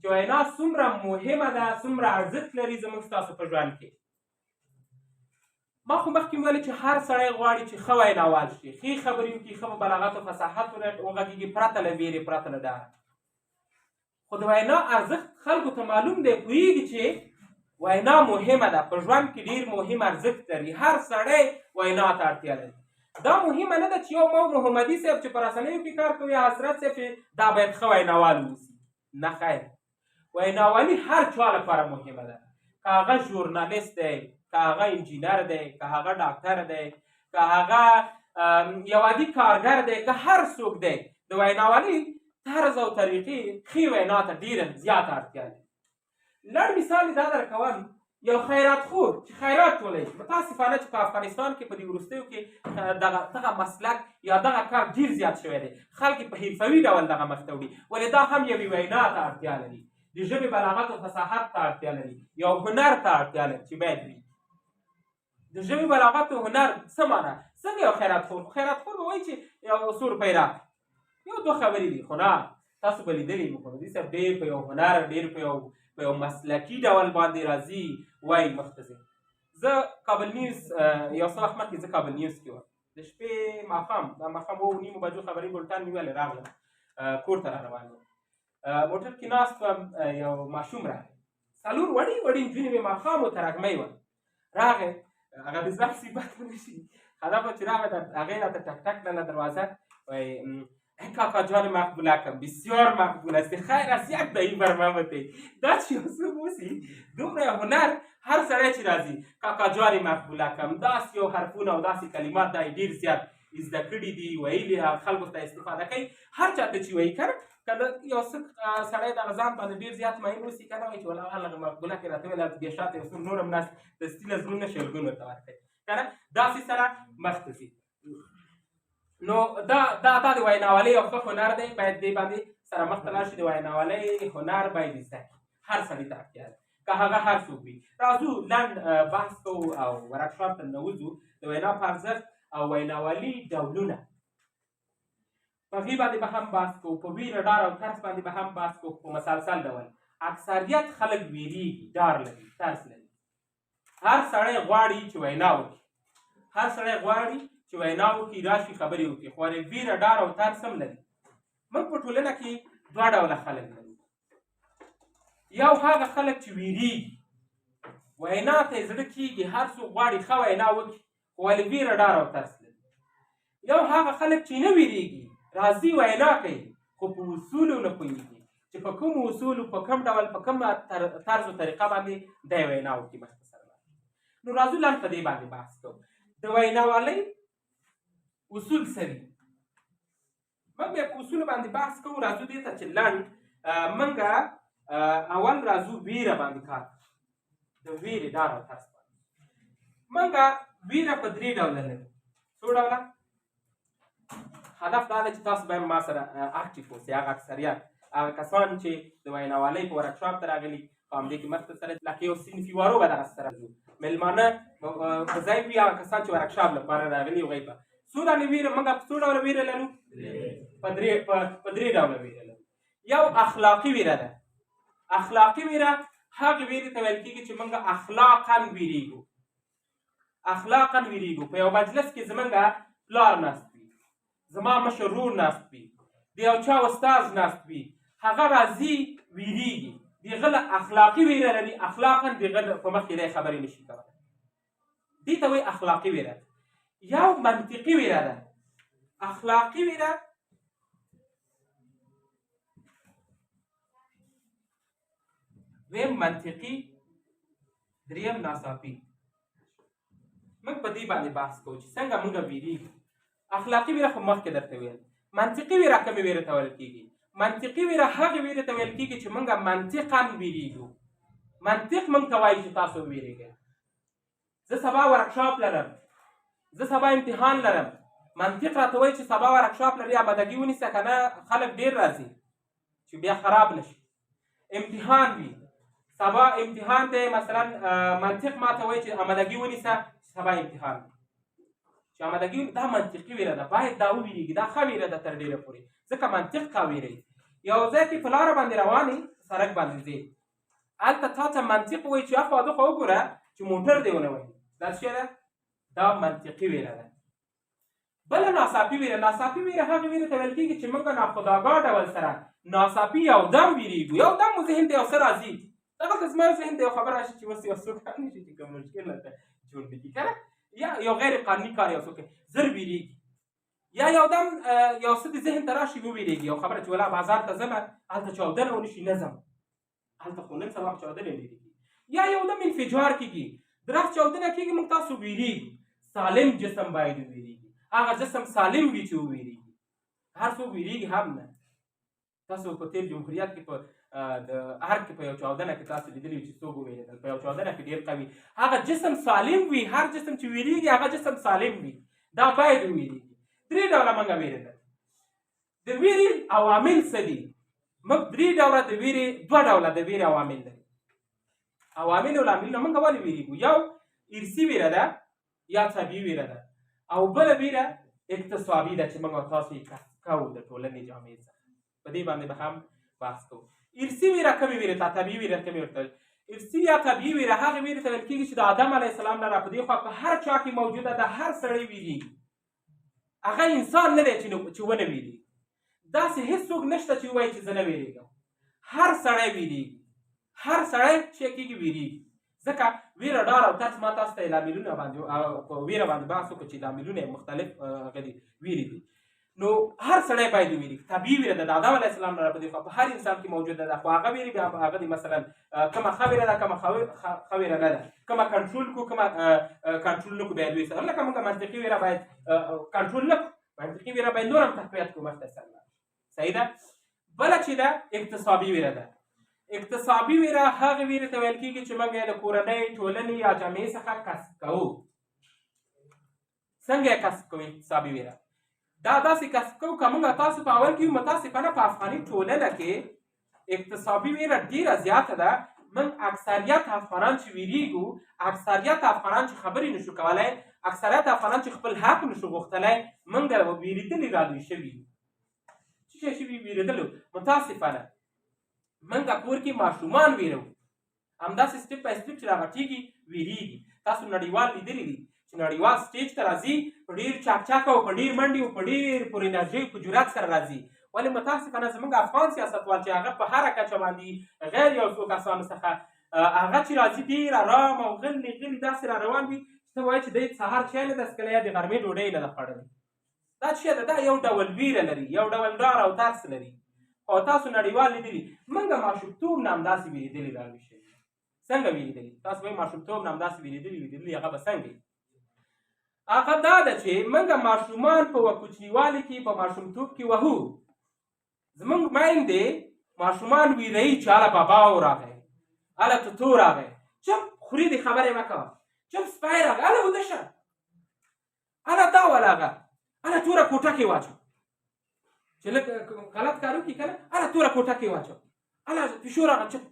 چې وینا څومره مهمه ده، څومره ارزښت لري زموږ ستاسو په ژوند کې. ما خو مخکې ویلي چې هر سړی غواړي چې ښه ویناوال شي، ښې خبرې وکړي، ښه بلاغت او فصاحت وغږېږي، پرته له ویرې، پرته له ډاره. خو د وینا ارزښت خلکو ته معلوم دی، پوهېږي چې وینا مهمه ده، په ژوند کې ډېر مهم ارزښت لري. هر سړی وینا ته اړتیا لري. دا مهمه نه ده چې یو محمدي صاحب چې په رسنیو کې کار کوي، حضرت صاحب چې دا باید ښه ویناوال واوسي. نه خیر، ویناوالي هر چا لپاره مهمه ده، که هغه ژورنالیست دی، که هغه انجینر دی، که هغه ډاکټر دی، که هغه یو عادي کارګر دی، که هر څوک دی، د ویناوالي طرز او طریقې ښې وینا ته ډېره زیاته اړتیا لري. لږ مثال دا درکوم، یو خیرات خور چې خیرات ټولوي، متاسفانه چې په افغانستان کې په دې وروستیو کې دغه مسلک یا دغه کار ډېر زیات شوی دی. خلک په حرفوي ډول دغه مخ ته وړي، ولې دا هم یوې وینا ته اړتیا لري، د ژبې بلاغت او فصاحت ته اړتیا لري، یو هنر ته اړتیا لري چې باید وي. د ژبې بلاغت او هنر څه معنا؟ څنګه یو خیرات خور؟ خیرات خور به وایي چې یو 100 روپۍ راکړه، یو دوه خبرې دي. خو نه، تاسو به لیدلي محمدي صاحب ډېر په یو هنر، ډېر په یو مسلکي ډول باندې راځي، وایي مخ ته ځي. زه کابل نیوز یو څه وخت مخکې زه کابل نیوز کې وم، د شپې ماښام 9:30 بجو خبري بولټن مې ویلې، راغلم کور ته را روان یم. موټر کې ناست وم، یو ماشوم راغی، 4 وړې وړې نجونې مې ماښام ورته راږمۍ وه. راغی، هغه د ځان صفت ونه شي، هدف چې راغی هغې راته ټک ټک کړله دروازه، وایي کاکا جان مقبولکم، بسیار مقبول است، خیر است، یک دهی بر من بده. دا چې یو څه وسي، دومره هنر هر سړی چې راځي کاکا جان مقبولکم، داسې یو حرفونه او داسې کلمات دا ډېر زیات زده کړي دي، ویلي خلکو ته استفاده کوي. هر چاته چې وایي که یو څه سړی دغه ځان باندې ډېر زیات مین اوسي، که نه وایي چې والله هغه مقبولک یې راته ویل، بیا شاته یو څه نور هم ناست، د ستیله زړونه شلګون ورته ورکوي، که نه داسې سره مخ ته ځي. نو دا د ویناوالۍ یو ښه هنر دی، باید دې باندې سره مخ ته لاړ شي. د ویناوالۍ هنر باید زده کړي، هر سړي ته اړتیا ده، که هغه هر څوک وي. راځو لنډ بحث کوو او ورکشاپ ته ننوځو، د وینا په ارزښت او ویناوالي ډولونه، په هغې باندې به هم بحث کوو، په ویره، ډار او ترس باندې به هم بحث کوو په مسلسل ډول. اکثریت خلک ویریږي، ډار لري، ترس لري. هر سړی غواړي چې وینا وکړي، هر سړی غواړي چې وینا وکړي، راشي خبرې وکړي، خو ویره، ډار او ترس هم لري. موږ په ټولنه کې 2 ډوله خلک لرو. یو هغه خلک چې ویریږي، وینا ته یې زړه کېږي، هر څوک غواړي ښه وینا وکړي، خو ولې ویره، ډار او ترس لري. یو هغه خلک چې نه ویریږي، راځي وینا کوي، خو په اصولو نه پوهېږي چې په کومو اصولو، په کوم ډول، په کوم طرز و طریقه باندې دی وینا وکړي مختصر باندې. نو راځو لنډ په دې باندې بحث کوو. د ویناوالۍ اصول څه دي؟ موږ بیا په اصولو باندې بحث کوو. راځو دې ته چې لنډ موږ اول راځو ویره باندې کار کوو، د ویرې، ډار او ترس باندې. موږ ویره په 3 ډوله لرو. څو ډوله؟ هدف دا دی چې تاسو به ما سره اکټیف اوسئ، هغه اکثریت، هغه کسان چې د ویناوالۍ په ورکشاپ ته راغلي، په همدې کې مختصره لکه یو صنفي وارو به دغسې سره ځو، مېلمانه په ځای وي، هغه کسان چې ورکشاپ لپاره راغلي هغوی به. څو ډوله ویره؟ موږ په څو ډوله ویره لرو؟ په 3 ډوله ویره لرو. یو اخلاقي ویره ده. اخلاقي ویره هغې ویرې ته ویل کېږي چې موږ اخلاقا ویریږو. اخلاقا ویریږو. په یو مجلس کې زموږ پلار ناست وي، زما مشر ورور ناست وي، د یو چا استاد ناست وي، هغه راځي ویریږي، دغه له اخلاقي ویره لري، اخلاقا دغه په مخ کې دی خبرې نشي کولی. دې ته وایي اخلاقي ویره. یو منطقي ویره ده. اخلاقي ویره دویم منطقي، دریم ناڅاپي. موږ په دې باندې بحث کوو چې څنګه موږ ویریږو. اخلاقي ویره خو مخکې درته ویل. منطقي ویره کومې ویرې ته ویل کېږي؟ منطقي ویره هغې ویرې ته ویل کېږي چې موږ منطقا ویریږو. منطق موږ ته وایي چې تاسو ویریږئ. زه سبا ورکشاپ لرم، زه سبا امتحان لرم، منطق راته وایي چې سبا ورکشاپ لري، آمادګي ونیسه، که نه خلک ډېر راځي چې بیا خراب نشي. امتحان وي، سبا امتحان دی، مثلا منطق ماته وایي چې آمادګي ونیسه، سبا امتحان دی، چې آمادګي. دا منطقي ویره ده، باید دا وویریږي. دا ښه ویره ده تر ډېره پورې، ځکه منطق کا ویروي. یو ځای کې په لاره باندې روان یې، سړک باندې ځې هلته تا ته منطق وایي چې اخوا دخوا وګوره چې موټر دې ونه وهي دا څه ده دا منطقي ویره ده بله ناڅاپي ویره ناڅاپي ویره هغه ویره ته ویل کېږي چې موږ ناخودآګاه ډول سره ناڅاپي یودم ویرېږو یودم مو ذهن ته یو څه راځي دغلته زما ذهن ته یو خبر راشي چې اوس یو څوک هم نشي چې کوم مشکل درته جوړ نه کړي که نه یا یو غیر قانوني کار یو څوک زر ویرېږي یا یودم یو څه د ذهن ته راشي وویرېږي یو خبره چې ولا بازار ته ځمه هلته چاودنه ونشي نه ځم هلته خو نن سبا چاودنې ډېرې کېږي یا یودم انفجار کېږي درخت چاودنه کېږي موږ تاسو ویرېږو سالم جسم باید وویرېږي هغه جسم سالم وي چې وویرېږي هر څوک ویرېږي هم نه تاسو په تېر جمهوریت کې په د هر کې په یو چاودنه کې تاسو لیدلي چې څوک وویرېدل په یو چاودنه کې ډېر قوي هغه جسم سالم وي هر جسم چې ویرېږي هغه جسم سالم وي دا باید وویرېږي درې ډوله موږ ویرېدل د ویرې عوامل څه دي موږ درې ډوله د ویرې دوه ډوله د ویرې عوامل لري عوامل او لاملونه موږ ولې ویرېږو یو ارثي ویره ده یا طبیعي ویره ده او بله ویره اکتسابي ده چې موږ تاسو یې کوو د ټولنې جامعې څخه په دې باندې به هم بحث کوو ارثي ویره کومې ویرې ته طبیعي ویره کومې ورته ارثي یا طبیعي ویره هغې ویرې ته ویل کېږي چې د آدم علیه السلام نه را په دې خوا په هر چا کې موجوده ده هر سړی ویرېږي هغه انسان نه دی چې ونه ویرېږي داسې هېڅوک نشته چې ووایي چې زه نه ویرېږم هر سړی ویرېږي هر سړی چې کېږي ویرېږي ځکه ویره ډار او ترس ما تاسو ته لاملونه باندې په ویره باندې بحث وکړو چې لاملونه مختلف هغه دي ویرې دي نو هر سړی باید ویرېږي طبیعي ویره ده د آدم علیه السلام نه په دې خوا په هر انسان کې موجوده ده خو هغه ویرې بیا هغه دي مثلا کومه ښه ویره ده کومه ښه ویره نه ده کومه کنټرول کړو کومه کنټرول نه کړو باید ویسه لکه موږ منطقي ویره باید کنټرول نه کړو منطقي ویره باید نور هم تقویت کړو مختصر صحیح ده بله چې ده اکتسابي ویره ده اکتسابي ویره هغه ویرې ته ویل کېږي چې موږ یې د کورنۍ ټولنې یا جامعې څخه کسب کوو څنګه یې کسب کوو اکتسابي ویره دا داسې کسب کوو که موږ تاسو په اول کې یو متاسفانه په افغاني ټولنه کې اکتسابي ویره ډېره زیاته ده موږ اکثریت افغانان چې ویرېږو اکثریت افغانان چې خبرې نشو کولی اکثریت افغانان چې خپل حق نشو غوښتلی موږ ویرېدلي رالوی شوي څه شی شوي ویرېدلو متاسفانه موږ کور کې ماشومان ویرو همداسې سټپ بای سټپ چې راغټېږي ویرېږي تاسو نړیوال لیدلي دي چې نړیوال سټیج ته راځي په ډېر چاکچاک او په ډېر منډې او په ډېر پر انرژۍ په جرات سره راځي ولې متاسفانه زموږ افغان سیاستوال چې هغه په هره کچه باندې غیر یو څو کسانو څخه هغه چې راځي ډېر ارام او غلي داسې را روان وي چې ته وایې چې دی سهار چای نه ده څښلی یا د غرمې ډوډۍ نه ده خوړلې دا څه ده دا یو ډول ویره لري یو ډول ډار او ترس لري او تاسو نړیوال لیدلي موږ ماشومتوب نه همداسې ویرېدلي راوي شوي څنګه ویرېدلي تاسو وایي ماشومتوب نه همداسې ویرېدلي هغه به څنګه هغه دا ده چې موږ ماشومان په کوچنیوالي کې په ماشومتوب کې وهو زموږ میندې ماشومان ویروي چې هله باباو راغی هله توتو راغی چپ خوري دې خبرې مه کوه چپ سپی راغی هله وده شه هله دا ولاغه هله توره کوټه کې واچو چې لږ غلط کار وکړي که نه هله توره کوټه کې واچو هله پیشو راغی چپ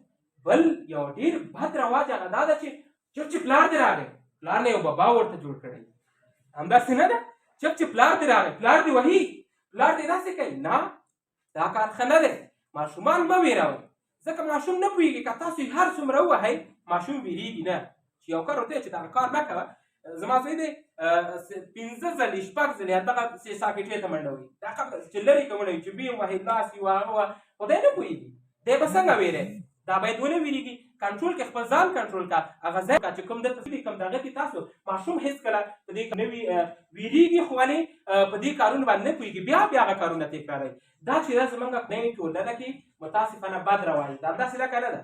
بل یو ډېر بد رواج هغه دا ده چې چپ چې پلار دې راغی پلار نه یو بابا ورته جوړ کړی همداسې نه ده چپ چې پلار دې راغی پلار دې وهي پلار دې داسې کوي نه دا کار ښه نه دی ماشومان مه ویروئ ځکه ماشوم نه پوهېږي که تاسو یې هر څومره ووهئ ماشوم ویرېږي نه چې یو کار ورته چې دغه کار مه کوه زما زوی دی 15 ځلې 6 ځلې دغه ساکټرۍ ته منډه وهي دا کار چې لرې که منډه وي چې بیا یې وهي لاس یې هغه وه خو دی نه پوهېږي دی به څنګه ویری دا باید ونه ویرېږي کنټرول کې خپل ځان کنټرول کا هغه ځای چې کوم درته دي کوم دغه کې تاسو ماشوم هیڅ کله په دې نه ویریږي خو ولې په دې کارونه باندې نه پوهېږي بیا هغه کارونه تکراروي دا چې دا زموږ نه ټولنه کې متاسفانه بد روان دا همداسې لکه نه ده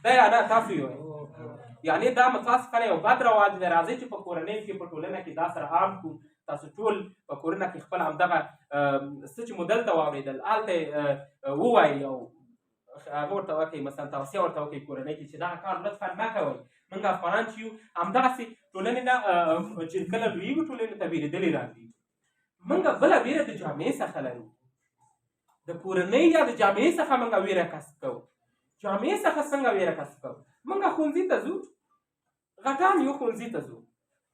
دا نه تاسو یو یعنی دا متاسفانه یو بد رواج دی راځئ چې په کورنۍ کې په ټولنه کې دا سره عام کړو تاسو ټول په کورنه کې خپل همدغه څه چې مو دلته واورېدل هلته ووایي او هغه ورته وکړئ مثلا توصیه ورته وکړئ کورنۍ کې چې دغه کار لطفا مه کوئ موږ افغانان چې یو همدغسې ټولنې نه چې کله لویږو ټولنې ته ویرېدلې راځي موږ بله ویره د جامعې څخه لرو د کورنۍ یا د جامعې څخه موږ ویره کسب کوو جامعې څخه څنګه ویره کسب کوو موږ ښوونځي ته ځو غټان یو ښوونځي ته ځو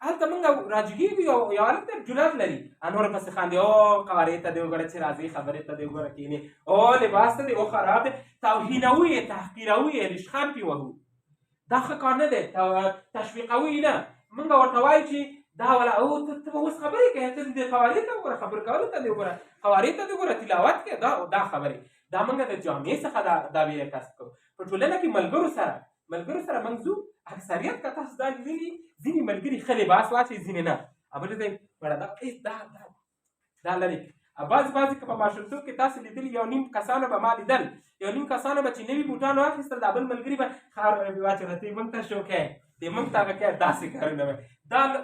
هلته موږ راجګېږو یو هلک دی جنات لري نور پسې خاندي او قوارې ته دې وګوره چې راځي خبرې ته دې وګوره کښېني او لباس ته دې او خراب دی توهینوي یې تحقیروي یې ریشخند پرې وهو دا ښه کار نه دی تشویقوي نه موږ ورته وایو چې دا ولا او ته اوس خبرې کوې ته دې قوارې ته وګوره خبرې کولو ته دې وګوره قوارې ته دې وګوره تلاوت کوې دا خبرې دا موږ د جامعې څخه دا ویره کسب کوو په ټولنه کې ملګرو سره موږ ځو اکثریت که تاسو دا لیدلي ځینې ملګري ښه لباس واچوي ځینې نه بل ته دا لرې بعضې که په ماشومتوب کې تاسو لیدلي یو نیم کسانو به ما لیدل یو نیم کسانو به چې نوي بوټان واخیستل دا بل ملګري به خاور واچوله ته موږ ته شوقی دی موږ ته هغه کې داسې کارونه وی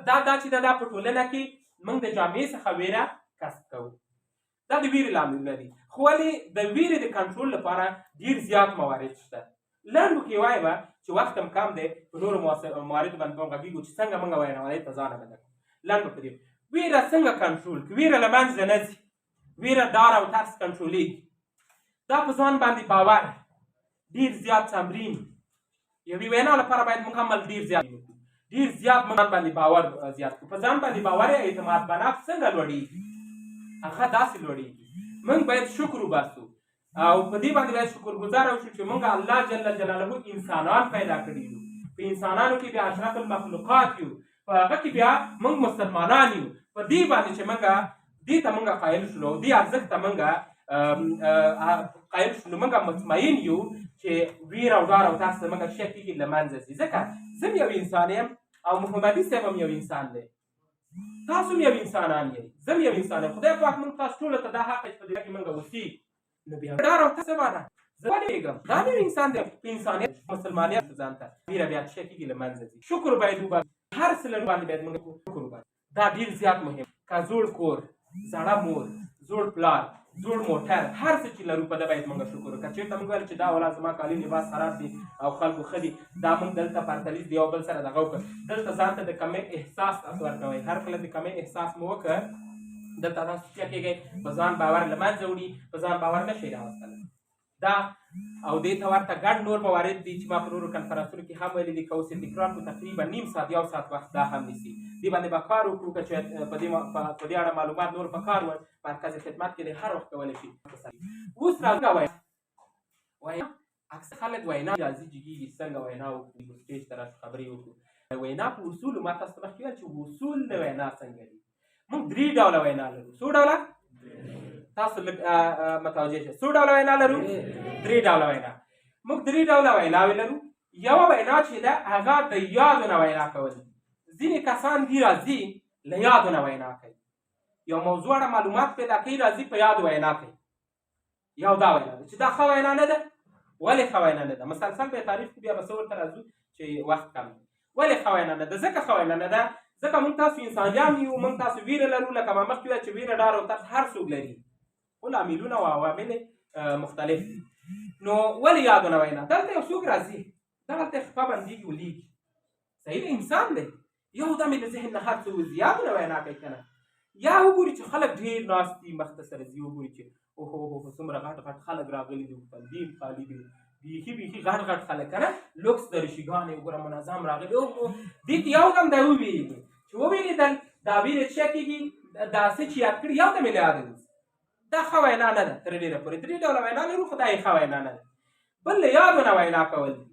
دا چې دا په ټولنه کې موږ د جامعې څخه ویره کسب کوو دا د ویرې لاملونه دي خو ولې د ویرې د کنټرول لپاره ډېر زیات موارد شته لنډو کې وایم چې وخت هم کم دی په نورو مواردو باندې به غږېږو چې څنګه موږ ویناوالۍ ته ځان اماده کړو لنډ په دې ویره څنګه کنټرول کړو ویره له منځه نه ځي ویره ډار او ترس کنټرولېږي دا په ځان باندې باور ډېر زیات تمرین یوې وینا لپاره باید موږ عمل ډېر زیات موږ باندې باور زیات کړو په ځان باندې باور یا اعتماد په نفس څنګه لوړېږي هغه داسې لوړېږي موږ باید شکر وباسو او په دې باندې باید شکرګزار اوسو چې موږ الله جل جلاله انسانان پیدا کړي یو په انسانانو کې بیا اشرف المخلوقات یو په هغه کې بیا موږ مسلمانان یو په دې باندې چې موږ دې ته موږ قایل شولو دې ارزښت ته موږ قایل شولو موږ مطمئن یو چې ویره او ډار او ترس موږ شک کېږي له منځه ځي ځکه زه یو انسان یم او محمدي صاحب هم یو انسان دی تاسو هم یو انسانان یئ زه هم یو انسان یم خدای پاک موږ تاسو ټولو ته دا حق چې په دې کې موږ اوسېږو نو بیا ډار او ترس مانه زه ولېږم دا نوی انسان دی په انسانیت مسلمانیت ځان ته ویره بیا شک کېږي له منځه ځي شکر باید وباسو هر څه لرو باندې باید موږ شکر وباسو دا ډېر زیات مهم که زوړ کور زړه مور زوړ پلار زوړ موټر هر څه چې لرو په ده باید موږ شکر وکړو که چېرته موږ ویل چې دا ولا زما کالي لباس خراب دي او خلکو ښه دي دا موږ دلته پرتلیز دی یو بل سره دغه وکړو دلته ځان ته د کمۍ احساس تاسو ورکوئ هر کله د کمۍ احساس مو وکړ دلته تاسو څه کېږئ په ځان باور له منځه وړي په ځان باور نه شئ راوستلی دا او دې ته ورته ګډ نور موارد دي چې ما په نورو کنفرانسونو کې هم ویلي دي که اوس یې تکرار کړو تقریبا نیم ساعت یو ساعت وخت دا هم نیسي دې باندې به کار وکړو که چې په دې اړه معلومات نور په کار ول مرکز خدمت کې دی هر وخت کولی شي اوس راځه وینا اکثر خلک وینا جازي جګېږي څنګه وینا وکړو سټیج ته راشو خبرې وکړو وینا په اصولو ما تاسو ته مخکې ویل چې اصول د وینا څنګه دي موږ 3 ډوله وینا لرو څو ډوله تاسو لږ متوجه شئ څو ډوله وینا لرو 3 ډوله وینا موږ 3 ډوله ویناوې لرو یوه وینا چې ده هغه د یادو نه وینا کول ځینې کسان دي راځي له یادو نه وینا کوي یو موضوع اړه معلومات پیدا کوي راځي په یادو وینا کوي یو دا وینا ده چې دا ښه وینا نه ده ولې ښه وینا نه ده مسلسل به تعریف کړو بیا به څه ورته راځو چې وخت کم دی ولې ښه وینا نه ده ځکه ښه وینا نه ده ځکه موږ تاسو انسانیان یو موږ تاسو ویره لرو لکه ما مخکې ویل چې ویره ډار او ترس هر څوک لري خو لاملونه او عوامل مختلف دي نو ولې یادو نه وینا دلته یو څوک راځي دلته خپه بندېږي ولیږي صحیح دی انسان دی یو دم یې له ذهن نه هر څه وځي یادو نه وینا کوي که نه یا وګوري چې خلک ډېر ناست دي مخ ته سره ځي وګوري چې اوهو څومره غټ غټ خلک راغلي دي تنظیم خالي دي بیخي غټ غټ خلک که نه لوکس درشیګانې وګوره منظم راغلي دې ته یو دم دا وویرېږي چې وویرېدل دا ویرې څه کېږي دا څه چې یاد کړي یو دم یې له یاده وځي دا ښه وینا نه ده تر ډېره پورې 3 ډوله وینا لرو خو دا یې ښه وینا نه ده بل له یادو نه وینا کول دي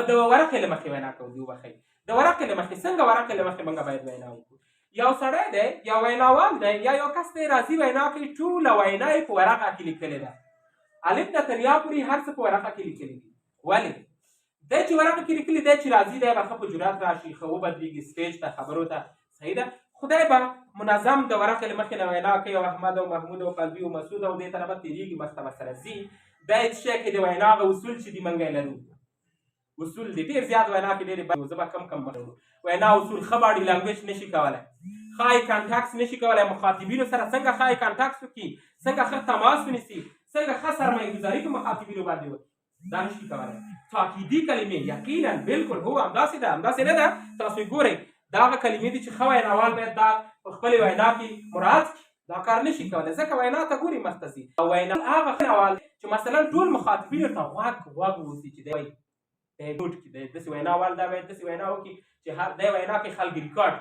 د ورقې له مخې وینا کول دي وبښئ د ورقې له مخې څنګه ورقې له مخې موږ باید وینا وکړو یو سړی دی یا ویناوال دی یا یو کس دی راځي وینا کوي ټوله وینا یې په ورقه کې لیکلې ده الف نه تر یا پورې هر څه په ورقه کې لیکلي دي ولې دی چې ورقه کې لیکلي دی چې راځي دی به ښه په جرات راشي ښه وبدلېږي سټیج ته خبرو ته صحیح ده خدای به منظم د ورقې له مخې نه وینا کوي او احمد او محمود او قلبي او مسعود او دې طرفه تېرېږي مخ ته به سره ځي دا یې څه کې د وینا هغه اصول چې دي موږ یې لرو اصول دي ډېر زیات وینا کې ډېرې زه به کم مخ وینا اصول ښه باډي لنګویج نشي کولی ښه کانټاکس نشي کولی مخاطبینو سره څنګه ښه کانټاکس وکړي څنګه ښه تماس ونیسي څنګه ښه سرمایه‌ګذاري په مخاطبینو باندې وکړي دا نشي کولی تاکیدي کلمې یقینا بالکل هو همداسې ده همداسې نه ده تاسو یې ګورئ دا هغه کلمې دي چې ښه ویناوال باید دا په خپلې وینا کې مراعات کړي دا کار نشي کولی ځکه وینا ته ګوري مخ ته ځي او وینا هغه ویناوال چې مثلا ټول مخاطبینو ته غوږ واوسي چې دی ګوډ کړي دی داسې ویناوال دا باید داسې وینا وکړي چې هر دی وینا کې خلک ریکارډ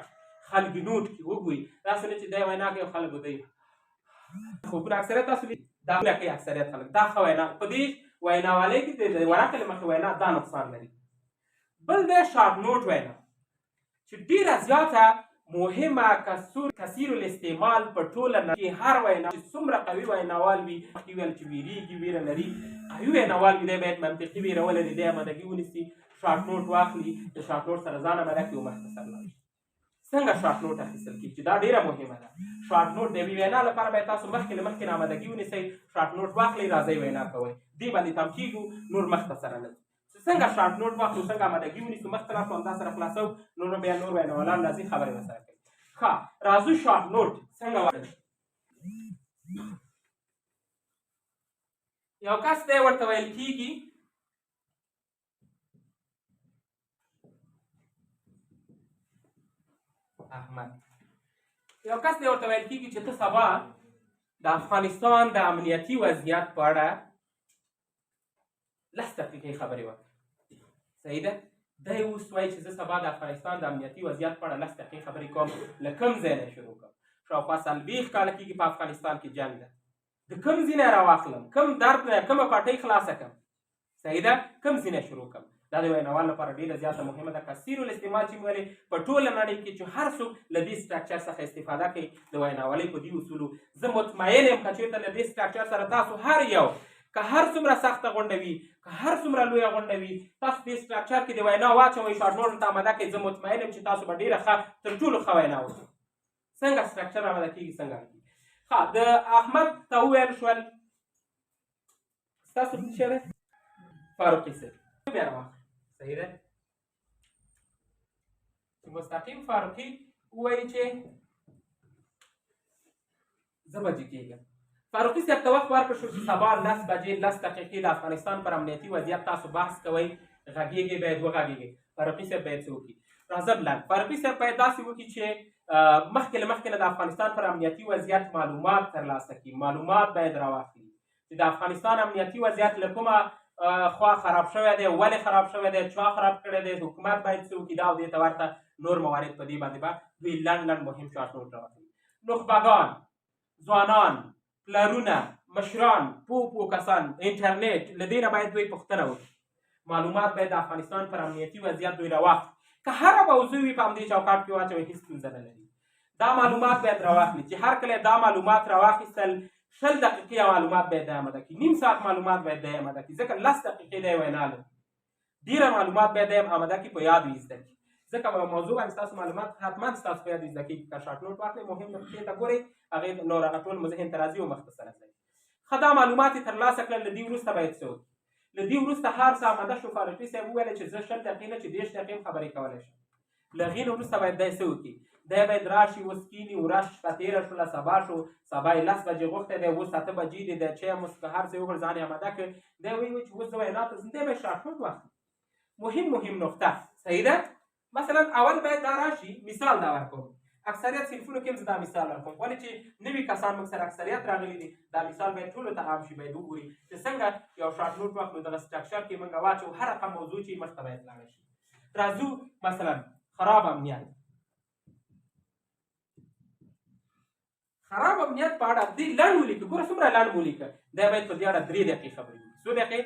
خلک نوټ کې وګوري داسې نه چې دی وینا کې خلک دی خوبونه اکثریت تاسو دا کوي اکثریت خلک دا ښه وینا په دې ویناوالۍ کې د ورقې له مخې وینا دا نقصان لري. بل دی شارټ نوټ وینا چې ډېره زیاته مهمه کثیر الاستعمال په ټوله کې هر وینا چې څومره قوي ویناوال وي مخکې ویل چې ویریږي ویره لري قوي ویناوال وي دی باید منطقي ویره ولري دی آمادګي ونیسي شارټ نوټ واخلي د شارټ نوټ سره ځان آماده کړي او مختصر لاړ شي. څنګه شارټ نوټ اخیستل کېږي چې دا ډېره مهمه ده. شارټ نوټ د یوې وینا لپاره باید تاسو مخکې له مخکې آمادګي ونیسئ شارټ نوټ واخلئ راځئ وینا کوئ دې باندې تم کېږو نور مختصره نه څنګه شارټ نوټ واخلو څنګه آمادګي ونیسو مخته لاړ شو همدا سره خلاصو نور بیا نور ویناوالان راځي خبرې ورسره کوي. ښه راځو شارټ نوټ څنګه واخلو. یو کس دی ورته ویل کېږي احمد. یو کس دی ورته ویل کېږي چې ته سبا د افغانستان د امنیتي وضعیت په اړه 10 دقیقې خبرې وکړه. صحیح ده؟ دی اوس وایي چې زه سبا د افغانستان د امنیتي وضعیت په اړه 10 دقیقې خبرې کوم له کوم ځای نه شروع کوم. شاوخوا 40 کاله کېږي په افغانستان کې جنګ ده د کوم ځای نه راواخلم کوم درد نه کومه پټۍ خلاصه کړم. صحیح ده؟ کوم ځای نه شروع کوم. دا د ویناوال لپاره ډېره زیاته مهمه ده. کثیر الاستعمال چې ویلې په ټوله نړۍ کې چې هر څوک له دې سټرکچر څخه استفاده کوي د ویناوالۍ په دې اصولو زه مطمئن یم که چېرته له دې سټرکچر سره تاسو هر یو که هر څومره سخته غونډه وي که هر څومره لویه غونډه وي تاسو دې سټرکچر کې د وینا واچوئ شارټ نوټ ته آماده کړئ. زه مطمئن یم چې تاسو به ډېره ښه تر ټولو ښه وینا وکړئ. څنګه سټرکچر آماده کېږي څنګه کېږي. ښه د احمد ته وویل شول ستاسو څه دی فاروقي صاحب بیا راواخلئ. صحیح ده؟ چې مستقیم فاروقي ووایي چې زه بجې کېږم. فاروقي صاحب ته وخت ورکړل شو چې سبا 10 بجې 10 دقیقې د افغانستان پر امنیتي وضعیت تاسو بحث کوئ غږېږئ باید وغږېږئ. فاروقي صاحب باید څه وکړي راځه بلند. فاروقي صاحب باید داسې وکړي چې مخکې له مخکې نه د افغانستان پر امنیتي وضعیت معلومات ترلاسه کړي. معلومات باید راواخلي چې د افغانستان امنیتي وضعیت له کومه خوا خراب شوی دی ولې خراب شوی دی چا خراب کړی دی حکومت باید څه وکړي دا او دې ته ورته نور موارد په دې باندې به دوی لنډ مهم شارټ نوټ راواخلي. نخبګان ځوانان پلرونه مشران پوه کسان انټرنیټ له دې نه باید دوی پوښتنه وکړي. معلومات باید د افغانستان پر امنیتي وضعیت دوی راواخلي. که هره موضوع وي په همدې چوکاټ کې واچوئ هېڅ ستونزه نه لري. دا معلومات باید راواخلي چې هر کله دا معلومات راواخیستل 20 دقیقې معلومات باید آماده کړي. نیم ساعت معلومات باید دی آماده کړي ځکه 10 دقیقې دی وینا لري. ډېره معلومات باید دی آماده کړي په یاد وي زده کړي ځکه موضوع باندې ستاسو معلومات حتما ستاسو په یاد وي زده کړي. که شارټ نوټ واخلئ مهم نقطې ته ګورئ هغې نور هغه ټول مو ذهن ته راځي او مختصره ځای. ښه دا معلومات یې ترلاسه کړل. له دې وروسته باید څه وکړي. له دې وروسته هر څه آماده شو. فاروقي صاحب وویل چې زه 20 دقیقې نه چې 30 دقیقې هم خبرې کولی شم. له هغې نه وروسته باید دی څه وکړي. دی باید راشي اوس کښېني ورځ شپه تېره شوله سبا شو سبا یې 10 بجې غوښتی دی اوس 8 بجې دي د چای مسکه هر څه وکړ ځان یې آماده کړ. دی وایي چې اوس زه وینا ته ځم. دی باید شارټ نوټ واخلي. مهم نقطه صحیح ده. مثلا اول باید دا راشي مثال دا ورکوم. اکثریت صنفونو کې هم زه دا مثال ورکوم ولې چې نوي کسان موږ سره اکثریت راغلي دي. دا مثال باید ټولو ته عام شي باید وګوري چې څنګه یو شارټ نوټ واخلو دغه سټرکچر کې موږ واچو هر رقم موضوع چې مخته باید لاړه شي. راځو مثلا خراب امنیت. خراب امنیت په اړه دې لنډ ولیکه. ګوره څومره لنډ ولیکه. دی باید په دې اړه 3 دقیقې خبرې وکړي. څو دقیقې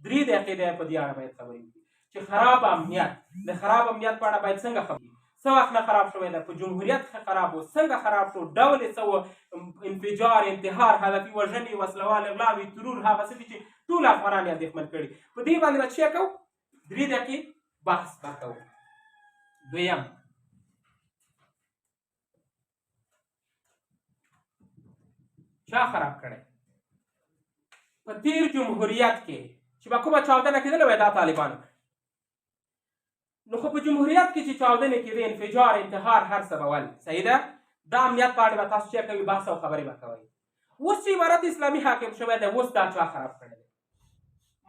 3 دقیقې دی په دې اړه باید خبرې وکړي چې خراب امنیت د خراب امنیت په اړه باید څنګه خبرې څه وخت نه خراب شوی دی په جمهوریت کې خراب و څنګه خراب شو ډول یې څه و انفجار انتحار هدفي وژنې وسلوال اغلاوې ترور هغه څه دي چې ټول افغانان یې اندېښمن کړي. په دې باندې به څه کوو 3 دقیقې بحث به کوو. دویم چا خراب کړی په تیر جمهوریت کې چې به کومه چاودنه کېدله وای دا طالبانو. نو خو په جمهوریت کې چې چاودنې کېدې انفجار انتحار هر څه به ول. صحیح ده. دا امنیت په اړه به تاسو چې کوئ بحث او خبرې به کوئ. اوس چې امارت اسلامي حاکم شوی دی اوس دا چا خراب کړی دی.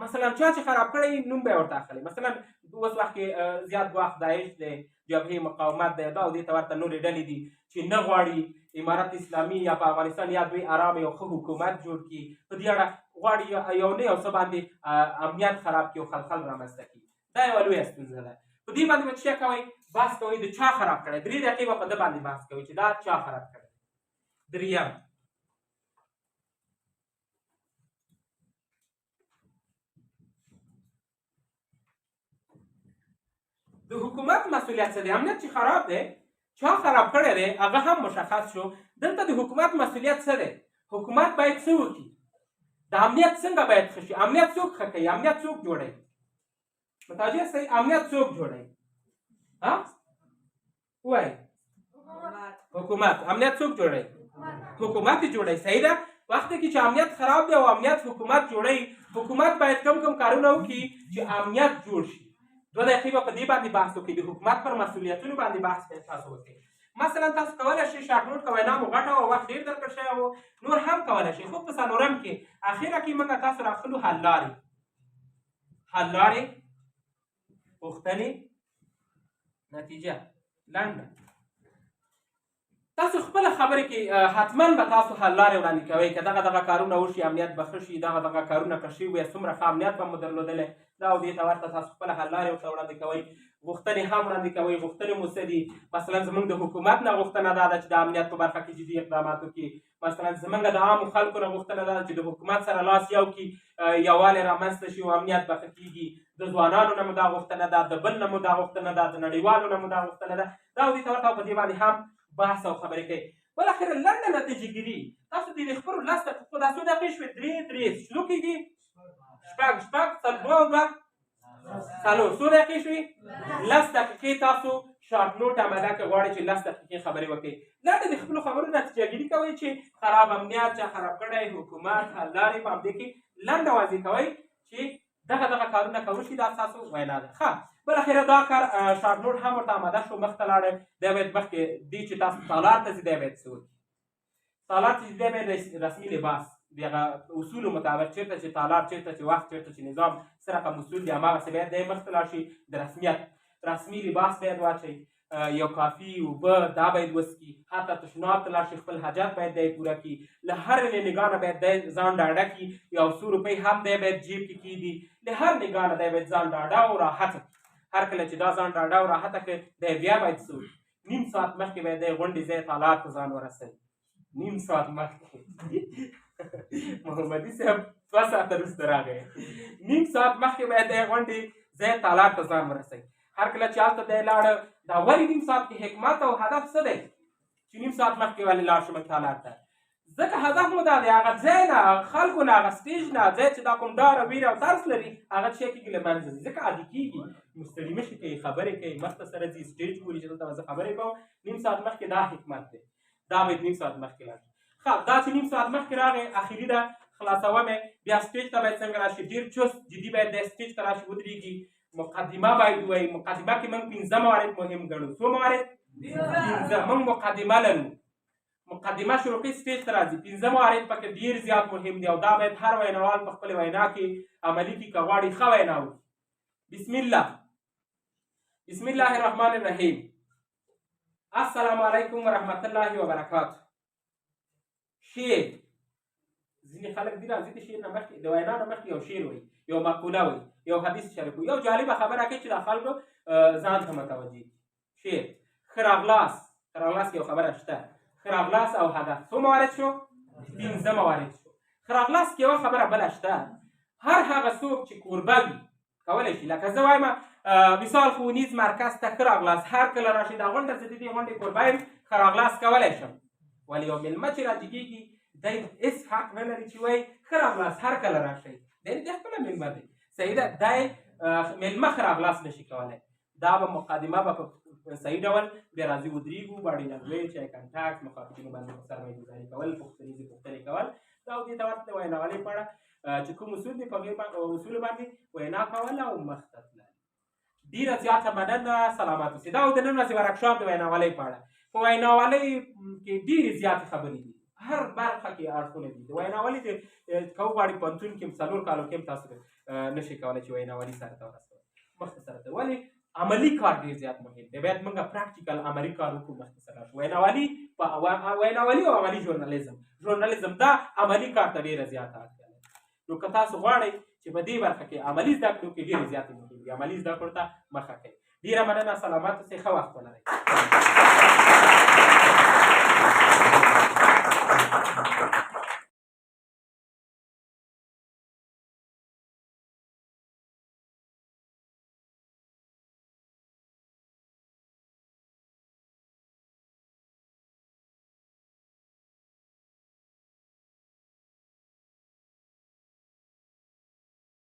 مثلا چا چې خراب کړی نوم به یې ورته اخلي. مثلا اوس وخت کې زیات ګواښ داعش دی جبهې مقاومت دی دا او دې ته ورته نورې ډلې دي چې نه غواړي امارت اسلامي یا په افغانستان یا دوی آرام یو ښه حکومت جوړ کړي. په دې اړه غواړي یو نه یو څه باندې امنیت خراب کړي او خلخل رامنځته کړي. دا یوه لویه ستونزه ده. په دې باندې به څه کوئ بحث کوئ د چا خراب کړی 3 دقیقې به په ده باندې بحث کوئ چې دا چا خراب کړی. دریم د حکومت مسؤلیت څه دی؟ امنیت چې خراب دی چا خراب کړی دی هغه هم مشخص شو. دلته د حکومت مسؤلیت څه دی؟ حکومت باید څه وکړي؟ د امنیت څنګه باید ښه شي؟ امنیت څوک ښه کوي؟ امنیت څوک جوړوي؟ متوجه شئ؟ امنیت څوک جوړوي؟ وایي حکومت. امنیت څوک جوړوي؟ حکومت یې جوړوي. صحیح ده. وخت کې چې امنیت خراب دی او امنیت حکومت جوړوي، حکومت باید کم کم کارونه وکړي چې امنیت جوړ شي. 2 دقیقې به په دې باندې بحث وکړي، د حکومت پر مسؤلیتونو باندې بحث تاسو وکړئ. مثلا تاسو کولی شئ شارټ نوټ که وینا مو غټه او وخت ډېر درکړل شوی و نور هم کولی شئ، خو په څلورم کې اخره کې موږ تاسو راخلو حل لارې. پوښتنې نتیجه لنډه. تاسو خپله خبرې کې حتما به تاسو حل لارې وړاندې کوئ که دغه کارونه وشي امنیت به ښه شي، دغه کارونه که شوي وی څومره ښه امنیت به مو درلودلی دا او دې ته ورته تاسو خپله حل لارې ورته وړاندې کوئ. غوښتنې هم وړاندې کوئ. غوښتنې مو څه دي؟ مثلا زموږ د حکومت نه غوښتنه دا ده چې د امنیت په برخه کې جدي اقدامات وکړي. مثلا زموږ د عامو خلکو نه غوښتنه دا ده چې د حکومت سره لاس یو کړي، یووالی رامنځته شي او امنیت به ښه کېږي. د ځوانانو نه مو دا غوښتنه ده، د بل نه مو دا غوښتنه ده، د نړیوالو نه مو دا غوښتنه ده. دا او دې ته ورته په دې باندې هم بحث او خبرې کوي. بالاخره لنډه نتیجه ګیري. تاسو د دې خبرو 10 دقیقو دا څو دقیقې شوې؟ 3 شلو کېږي 6 څلور څو دقیقې شوې؟ 10 دقیقې تاسو شارټ نوټ عمله که غواړئ چې 10 دقیقې خبرې وکړئ. لنډه د خپلو خبرو نتیجه ګیري کوئ چې خراب امنیت چا خراب کړی، حکومت، حل لارې په همدې کې لنډه واضح کوئ چې دغه کارونه که وشي دا ستاسو وینا ده. ښه بالاخره دا کار شارټ نوټ هم ورته آماده شو، مخته لاړه. دی باید مخکې دې چې تاسو تالار ته ځي دی باید څه وکړي؟ تالار ته دی باید رسمي لباس د هغه اصولو مطابق چېرته چې تالار، چېرته چې وخت، چېرته چې نظام څه رقم اصول دي هماغسې باید دی مخته لاړ شي. د رسمیت رسمي لباس باید واچوي، یو کافي اوبه دا باید وڅکي، حتی تشناب ته لاړ شي، خپل حاجت باید دی پوره کړي. له هرې نګاه نه باید دی ځان ډاډه کړي. یو څو روپۍ هم دی باید جیب کې کېږدي. له هر نګاه نه دی باید ځان ډاډه او راحته کړي. هر کله چې دا ځان ډاډه او راحته کړي دی بیا باید څه وکړي؟ نیم ساعت مخکې باید دی غونډې ځای تالار ته ځان ورسوي. نیم ساعت مخکې محمدي صاحب 2 ساعته وروسته راغی. نیم ساعت مخکې باید دی غونډې ځای تالار ته ځان ورسوي. هر کله چې هلته دی لاړه دا ولې نیم ساعت کې حکمت او هدف څه دی چې نیم ساعت مخکې ولې لاړ شم تالار ته؟ ځکه هدف مو دا دی هغه ځای نه، خلکو نه، هغه سټیج نه، ځای چې دا کوم ډار او ویره او ترس لري هغه څه کېږي له منځه ځي. ځکه عادي کېږي، مستړي مشي کوي، خبرې کوي، مخته سره ځي، سټیج ګوري چې دلته زه خبرې کوم. نیم ساعت مخکې دا حکمت دی. دا باید نیم ساعت مخکې لاړ شي. ښه دا چې نیم ساعت مخکې راغی اخري ده خلاصوم یې. بیا سټیج ته باید څنګه راشي؟ ډېر چست جدي باید دی سټیج ته راشي ودرېږي. مقدمه باید ووایي. مقدمه کې موږ 15 موارد مهم ګڼو. څو موارد؟ 15. موږ مقدمه لرو. مقدمه شروع کوي سټیج ته راځي. 15 موارد پکې ډېر زیات مهم دي او دا باید هر ویناوال په خپلې وینا کې عملي کړي که غواړي ښه وینا وکړي. بسم الله الرحمن الرحیم. السلام علیکم ورحمت الله وبرکاته. شعر ځینې خلک دي راځي د شعر نه مخکې د وینا نه مخکې یو شعر وایي، یو مقوله وایي، یو حدیث شریف وایي، یو جالبه خبره کوي چې د خلکو ځان ته متوجه کړي. شعر ښه راغلاست. ښه راغلاست کې یو خبره شته. ښه راغلاست او هدف څو موارد شو؟ 15 موارد شو. ښه راغلاست کې یوه خبره بله شته. هر هغه څوک چې کوربه وي کولی شي، لکه زه وایم مثال ښوونیز مرکز ته ښه راغلاست، هر کله راشي دا غونډه زه د دې غونډې کوربه یم ښه راغلاست کولی شم. ولې یو مېلمه چې راجګېږي دی هېڅ حق نه لري چې وایي ښه راغلاست هر کله راشئ. دی خپله مېلمه دی. صحیح ده. دی مېلمه ښه راغلاست نشي کولی. دا به مقدمه به په صحیح ډول بیا راځي ودرېږو، باډي لنګویج، آی کنټاکټ، مخاطبینو باندې سرمایه‌ګذاري کول، پوښتنیزې پوښتنې کول. دا او دې ته ورته د ویناوالۍ په اړه چې کوم اصول دي په هغې اصولو باندې وینا کول او مخته تلل. ډېره زیاته مننه. سلامت اوسئ. دا او د نن ورځې ورکشاپ د ویناوالۍ په اړه. په ویناوالۍ کې ډېرې زیاتې خبرې دي، هر برخه کې اړخونه دي. د ویناوالۍ د که وغواړي پوهنتون کې 4 کالو کې هم تاسو نشئ کولی چې ویناوالي سره ته ورسوئ مخته سره ته. ولې؟ عملي کار ډېر زیات مهم دی. باید موږ پراکټیکل عملي کار وکړو مخته سره شو. ویناوالي او عملي ژورنالیزم دا عملي کار ته ډېره زیاته اړتیا لري. نو که تاسو غواړئ چې په دې برخه کې عملي زده کړو کې ډېرې زیاتې مهم دي، عملي زده کړو ته مخه کوئ. ډېره مننه. سلامت اوسئ، ښه وخت ولرئ.